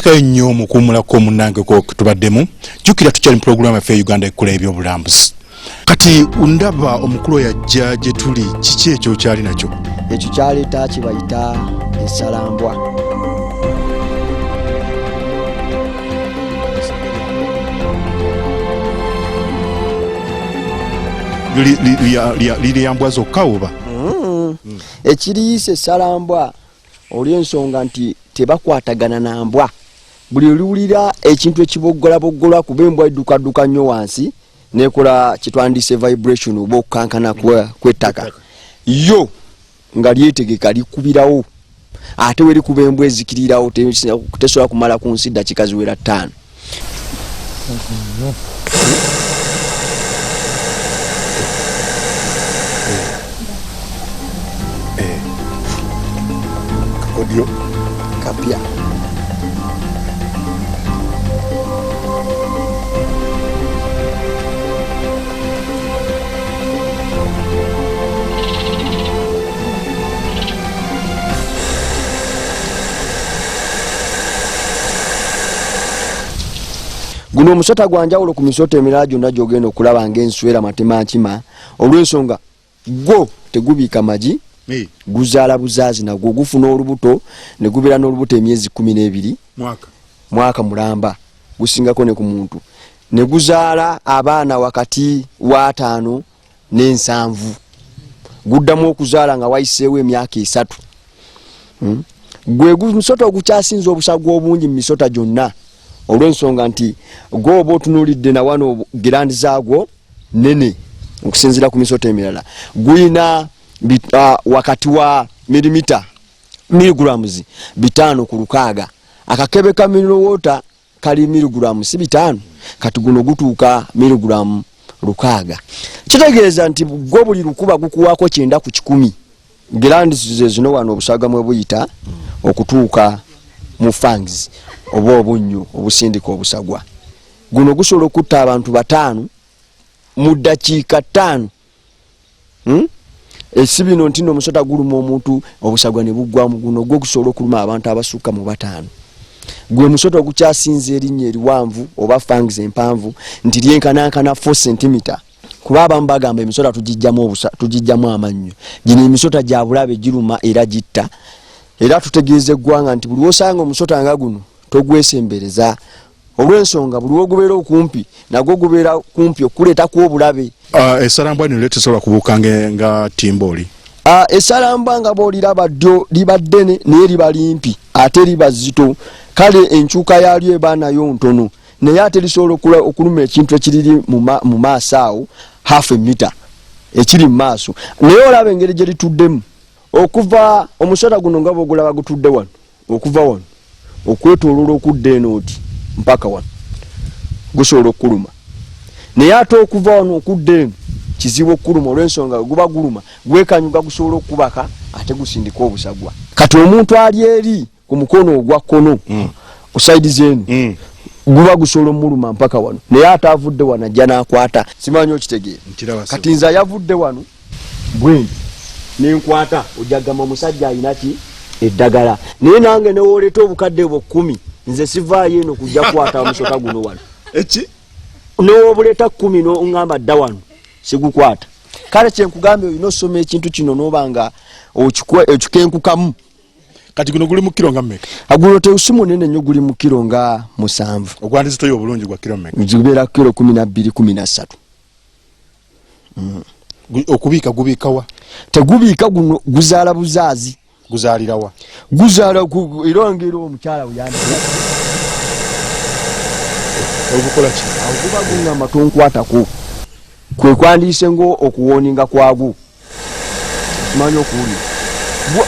Tekayo nnyo mukuumulako munnange ko tubaddemu jjukira tukyali mu pulogulaamu yaffe Uganda Ekula ebyobulambuzi. Kati ndaba omukulu yajja gye tuli kiki ekyo kyali nakyo? Ekyo kyaleeta kibayita essalambwa. Liyambwa zokka oba? Ekiriisa essalambwa olw'ensonga nti tebakwatagana na mbwa. Buli oliwulira ekintu ekiboggolaboggola kuba embwa eddukadduka nnyo wansi nekola kitwandise vibration oba okukankana kw'ettaka yo nga lyetegeka likubirawo ate we likuba embwa ezikirirawo tesobola kumala ku nsi dakika ziwera 5. Audio kapya guno omusota gwanjawulo ku misota emirala gyonna gy'ogenda okulaba ng'enswera matemankima olw'ensonga gwo tegubiika magi guzaala buzaazi nagwo gufuna olubuto ne gubeera n'olubuto emyezi 12 mwaka mulamba gusingako ne ku muntu ne guzaala abaana wakati wa 5 ne 7 guddamu okuzaala nga wayiseewo emyaka 3. Gwe musota ogukyasinza obusagwa obungi mu misota gyonna olw'ensonga nti gwo oba otunuulidde na wano girandi zaagwo nene okusinziira ku misota emirala guyina wakati wa miligrams 5 ku 600. Akakebe ka mineral water kali miligrams 5 kati guno gutuuka miligram 600. Kitegeeza nti gwo buli lukuba gukuwaako 9 ku 10. Girandi zino wano obusaga mwe buyita okutuuka mu fangs oba obunnyo obusindika obusagwa. Guno gusobola okutta abantu 5 mu ddakiika 5. Esibino ntino omusota guluma omuntu obusagwa ne buggwamu guno gwo gusobola okuluma abantu abasukka mu 5. Gwe musota ogukyasinza erinnya eriwanvu oba fangs empanvu nti lyenkanankana 4 cm. Kuba abamu bagamba emisota tugijjamu amannyo. Gino emisota gya bulabe giruma era gitta. Era tutegeeza eggwanga nti buli osanga omusota nga guno togwesembereza olw'ensonga buli wogubeera okumpi nagwo gubeera kumpi okuleetako obulabe. Essalambwa nino tesobola kubuuka nga timbooli. Essalambwa nga bw'oliraba ddyo liba ddene naye liba limpi ate liba zito. Kale enkyuka yalyo eba nayo ntono naye ate lisobola okuluma ekintu ekiriri mu maaso awo half a meter ekiri mu maaso. Naye olaba engeri gye lituddemu okuva omusota guno nga bw'ogulaba gutudde wano okuva wano okwetooloola okudda eno oti mpaka wano gusobola okuluma. Naye ate okuva wano okudda eno kizibu okuluma olw'ensonga guba guluma gwekanyuga gusobola okubaka ate gusindika obusagwa. Kati omuntu ali eri ku mukono ogwa kkono ku sayidi z'enu guba gusobola omuluma mpaka wano naye ate avudde wano ajja n'akwata. Simanyi okitegeera. Kati nze yavudde wano bwe nenkwata ojagama omusajja alina ki eddagala naye nange newooleta obukadde bwo 10 nze sivaayo eno kujja kukwata omusota guno wano n'obuleeta 10 n'oŋŋamba dda wano sigukwata. Kale kyenkugambye olina osoma ekintu kino n'oba nga okikenkukamu. Kati guno guli mu kilo nga mmeka? Guno teusi munene nnyo guli mu kilo nga 7. Ogwandizitoyo obulungi gwa kilo mmeka? Gubeera kilo 12-13. Okubiika gubiika wa? Tegubiika guno guzaala buzaazi. Guzaalira wa? Guzaala era ngero omukyala buyandi. Ogukola ki? Aguba gungamba tonkwatako. Kwe kwandiise ngo okuwooninga kwagwo. Simanyi okuwulira.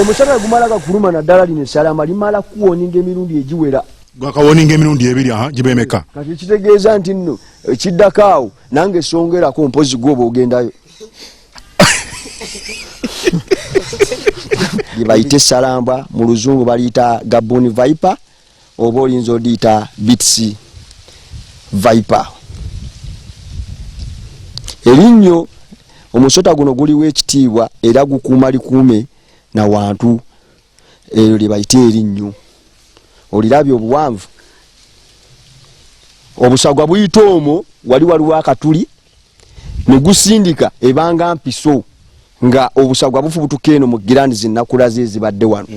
Omusota gumala gakuluma naddala lino essalambwa limala kuwooninga emirundi egiwera. Gwakawooninga emirundi 2 gibemeka? Kati kitegeeza nti nno ekiddako awo nange esongerako mpozi gwoba ogendayo. Libayita essalambwa mu luzungu baliyita Gabon viper oba oyinza odiyita Bitsi viper. Erinnyo omusota guno guliwo ekitiibwa era gukuuma likuume na wantu eryo lye bayita erinnyo. Olirabye obuwanvu obusagwa buyita omwo wali waliwo akatuli ne gusindika ebanga mpiso nga obusagwa bufubutuka eno mu girandi zinnakulaze ezibadde wano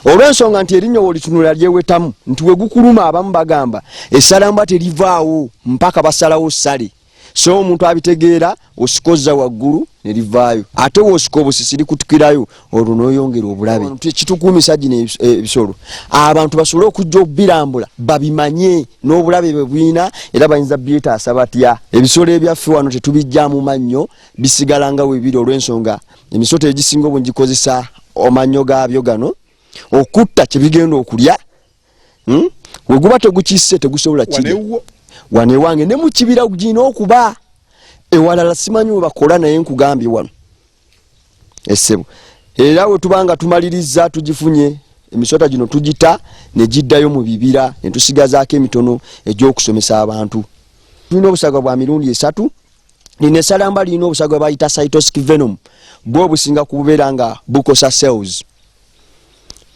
olw'ensonga nti erinnya wolitunula lyewetamu nti we gukuluma abamu bagamba essalamba terivaawo mpaka basalawo ssale so omuntu abitegeera osikoza waggulu ne livaayo ate woosika obusisi likutukirayo olwo n'oyongera obulabe kitukuumisa gino ebisolo abantu basobole okujja okubirambula babimanye n'obulabe bwe bwina era bayinza byetaasa batya ebisolo ebyaffe wano tetubijjaamu mannyo bisigala nga we biri olw'ensonga emisoto egisinga obungi gikozesa amannyo gaabyo gano okutta kye bigenda okulya we guba tegukisse tegusobola kirya wane wange ne mu kibira gino okuba ewalala simanyi we bakola naye nkugambye wano essebo era we tubanga tumaliriza tugifunye emisota gino tugita ne giddayo mu bibira ne tusigazaako emitono egy'okusomesa abantu tulina obusagwa bwa mirundi 3 lino essalamba lirina obusagwa bayita cytotoxic venom bwo businga kubeera nga bukosa cells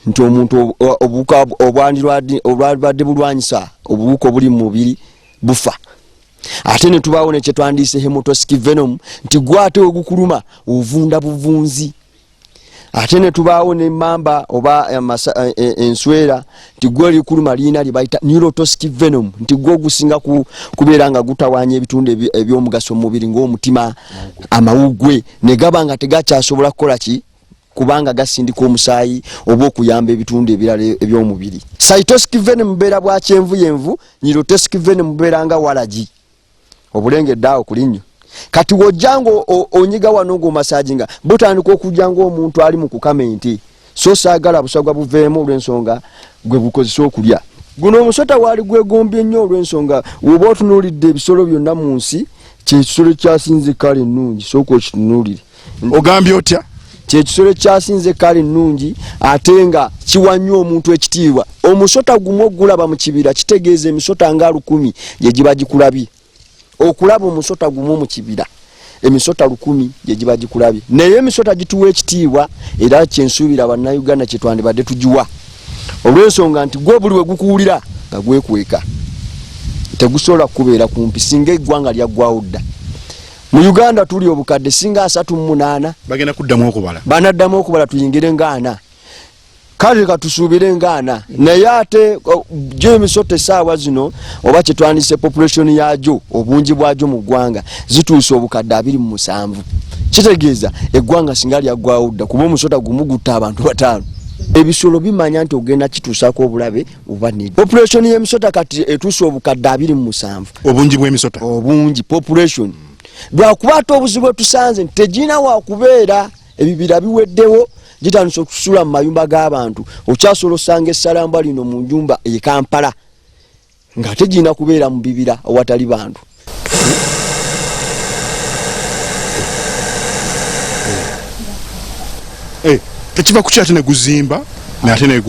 nti omuntu obuwuka obwandibadde bulwanyisa obuwuka obuli mu mubiri bufa ate ne tubaawo ne kye twandiise hemotoxic venom nti gwate ogukuluma ovunda buvunzi ate ne tubaawo ne mamba oba enswera nti gwe likuluma liina libayita neurotoxic venom nti gwe gusinga kubeera nga gutawaanya ebitundu eby'omugaso mu mubiri ng'omutima amawugwe ne gaba nga tegakyasobola kukola ki kubanga gasindika omusaayi oba okuyamba ebitundu ebirala eby'omubiri cytotoxic venom mubeera bwa kyenvuyenvu neurotoxic venom mubeera nga walagi obulengedde awo kulinnyo kati wojjanga onyiga wano ng'omasajinga butandika okujja ng'omuntu ali mu kukamenti so saagala busagwa buveemu olw'ensonga gwe bukozesa okulya guno omusota waali gwegombye nnyo olw'ensonga woba otunuulidde ebisolo byonna mu nsi kyekisolo kyasinze kale ennungi sooka okitunuulire ogambye otya kyekisolo kyasinze kale ennungi ate nga kiwa nnyo omuntu ekitiibwa omusota gumu ogulaba mu kibira kitegeeza emisota nga 100 gye giba gikulabye okulaba omusota gumu mu kibira emisota 100 gye giba gikulabye naye emisota gituwa ekitiibwa era kyensuubira bannayuganda kye twandibadde tugiwa olw'ensonga nti gwe buli we gukuwulira nga gwekweka tegusobola kubeera kumpi singa eggwanga lyaggwawo dda mu Uganda tuli obukadde singa 38 bagenda kuddamu okubala banaddamu okubala tuyingire ngaana kale katusuubire ngaana naye ate gyemisota essaawa zino oba kye twandise population yaagyo obungi bwagyo mu ggwanga zituuse obukadde 27 kitegeeza eggwanga singa lyaggwawo dda kuba omusota gumu gutta abantu 5 ebisolo bimanya nti ogenda kituusaako obulabe oba nedda population y'emisota kati etuuse obukadde 27 obungi bw'emisota obungi population lwakuba ate obuzibu etusanze nti tegina wakubeera ebibira biweddewo gitandise okusula mu mayumba g'abantu okyasobola osanga essalamba lino mu njumba e Kampala nga tegina kubeera mu bibira awatali bantu tekiva ku kyate ne guzimba nate ne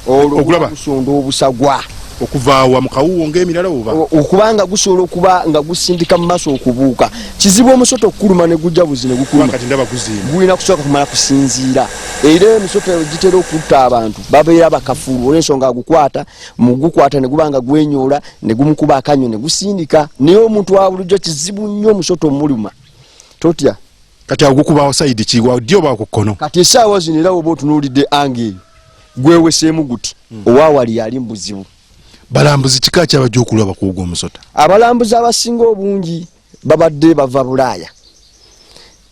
okulaba kusonda obusagwa okuvaawa mu kawuwo ng'emirala oba okubanga gusobola okuba nga gusindika mu maaso okubuuka kizibu omusota okukuluma ne gujja buzi ne gukuluma kati ndaba kuzimba gulina kusooka kumala kusinziira era emisota gitera okutta abantu babeera bakafulu olw'ensonga agukwata mugukwata ne gubanga gwenyoola ne gumukuba akanyo ne gusindika naye omuntu wa bulijjo kizibu nnyo omusota omuluma totya kati agukubaawo sayidi kiwa ddyo oba ku kkono kati essaawa zino era oba otunuulidde angeeyo gweweseemu guti owaawali yali mubuzibu balambuzi kika kyabajja okulaba kuwuga omusota abalambuzi abasinga obungi babadde bava Bulaaya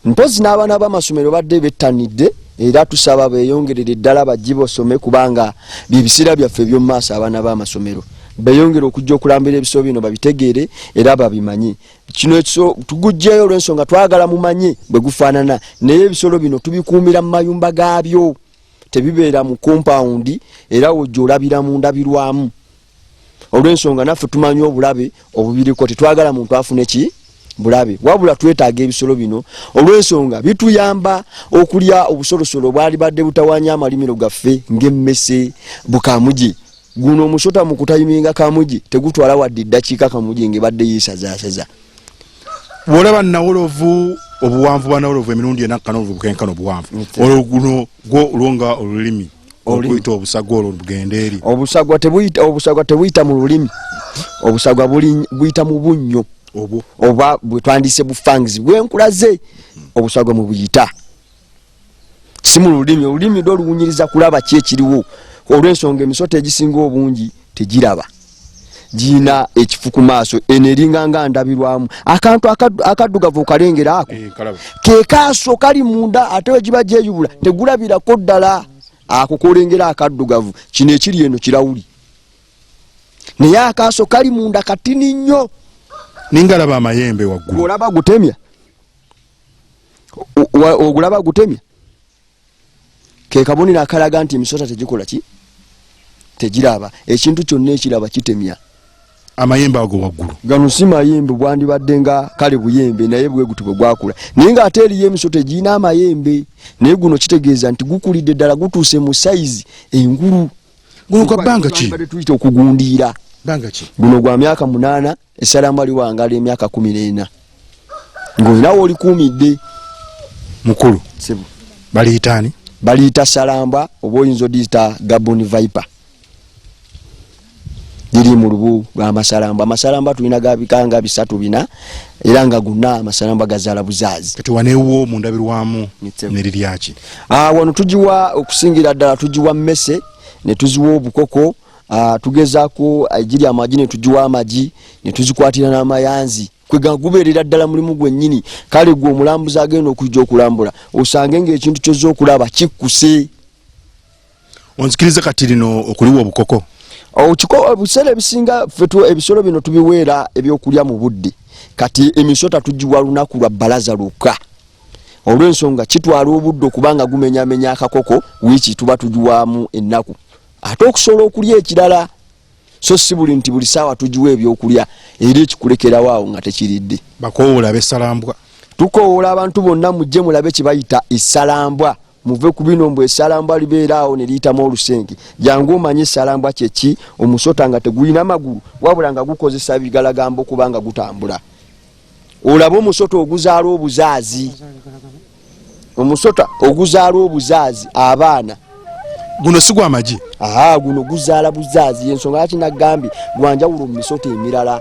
mpozi n'abaana b'amasomero badde bettanidde era tusaba beeyongerere ddala bajje basome kubanga bibisira byaffe eby'omu maaso abaana b'amasomero beyongera okujja okulambira ebisolo bino babitegeere era babimanye kino ekisolo tugujjeyo olw'ensonga twagala mumanye bwe gufaanana naye ebisolo bino tubikuumira mu mayumba gaabyo tebibeera mu kompawundi era wojja olabira mu ndabirwamu olw'ensonga naffe tumanyi obulabe obubiriko tetwagala muntu afune ki bulabe wabula twetaaga ebisolo bino olw'ensonga bituyamba okulya obusolosolo bwali badde butawaanya amalimiro gaffe ng'emmese bukamugi guno omusota mu kutayiminga kamugi tegutwala wadde eddakiika kamugi ng'ebadde yeesazaasaza bw'olaba nawolovu obuwanvu bwa nawolovu emirundi enakkana oluvu bukenkana obuwanvu olwo guno gwo olwonga olulimi okuyita obusagwa olwo bugenda eri obusagwa tebuyita mu lulimi obusagwa buyita mu bunnyo oba bwe twandise bufangizi bwenkulaze obusagwa mu buyita si mu olulimi do luwunyiriza kulaba ki ekiriwo olw'ensonga emisota egisinga obungi tegiraba jina ekifu ku maaso eneringa nga ndabirwamu akantu akaddugavu kalengera ako ke kaaso kali munda ate wegiba gyeyubula tegulabirako ddala ako kolengera akaddugavu kino ekiri eno kirawuli naye akaaso kali munda katini nnyo ningalaba amayembe waggulu ogulaba gutemya ke kabonero akalaga nti emisota tegikola ki tegiraba ekintu kyonna ekiraba kitemya amayembe ago waggulu gano si mayembe bwandibadde nga kale buyembe naye bwe guti bwe gwakula naye nga ate eriyo emisota egirina amayembe naye guno kitegeeza nti gukulidde ddala gutuuse mu sayizi engulu guno kwa bbanga ki tuyita okugundiira bbanga ki guno gwa myaka 8 essalamba liwangala emyaka 14 ng'olinawo olikuumidde mukulu baliyitaani baliyita salamba oba oyinza odiyita Gabon Viper liri mu lubu lw'amasalamba amasalamba tulina gabikanga 3-4 era nga gonna amasalamba gazaala buzaazi kati waneewo mu ndabirwamu neriryaki wano tugiwa okusingira ddala tugiwa mmese ne tuziwa obukoko tugezaako egiri amagi ne tugiwa amagi ne tuzikwatira n'amayanzi kwega gubeerera ddala mulimu gwennyini kale gwe omulambuzi agenda okujja okulambula osange ng'ekintu kyozza okulaba kikkuse onzikiriza kati lino okuliwa obukoko obuseera ebisinga ebisolo bino tubiweera ebyokulya mu budde kati emisota tugiwa lunaku lwa bbalaza lukka olw'ensonga kitwala obudde okubanga gumenyamenya akakoko wiiki tuba tugiwaamu ennaku ate okusobola okulya ekirala so si buli nti buli saawa tugiwa ebyokulya era ekikulekerawo awo nga tekiridde bakoowola ab'essalambwa tukoowola abantu bonna mujje mulabe kibayita essalambwa muve ku bino mbwe essalambwa libeeraawo ne liyitamu olusenke jangu omanye essalambwa kyeki omusota nga tegulina magulu wabula nga gukozesa bigalagambo kubanga gutambula olaba omusota oguzaala obuzaazi omusota oguzaala obuzaazi abaana guno si gwa magi guno guzaala buzaazi ensonga lwaki nagambye gwanjawulo mu misota emirala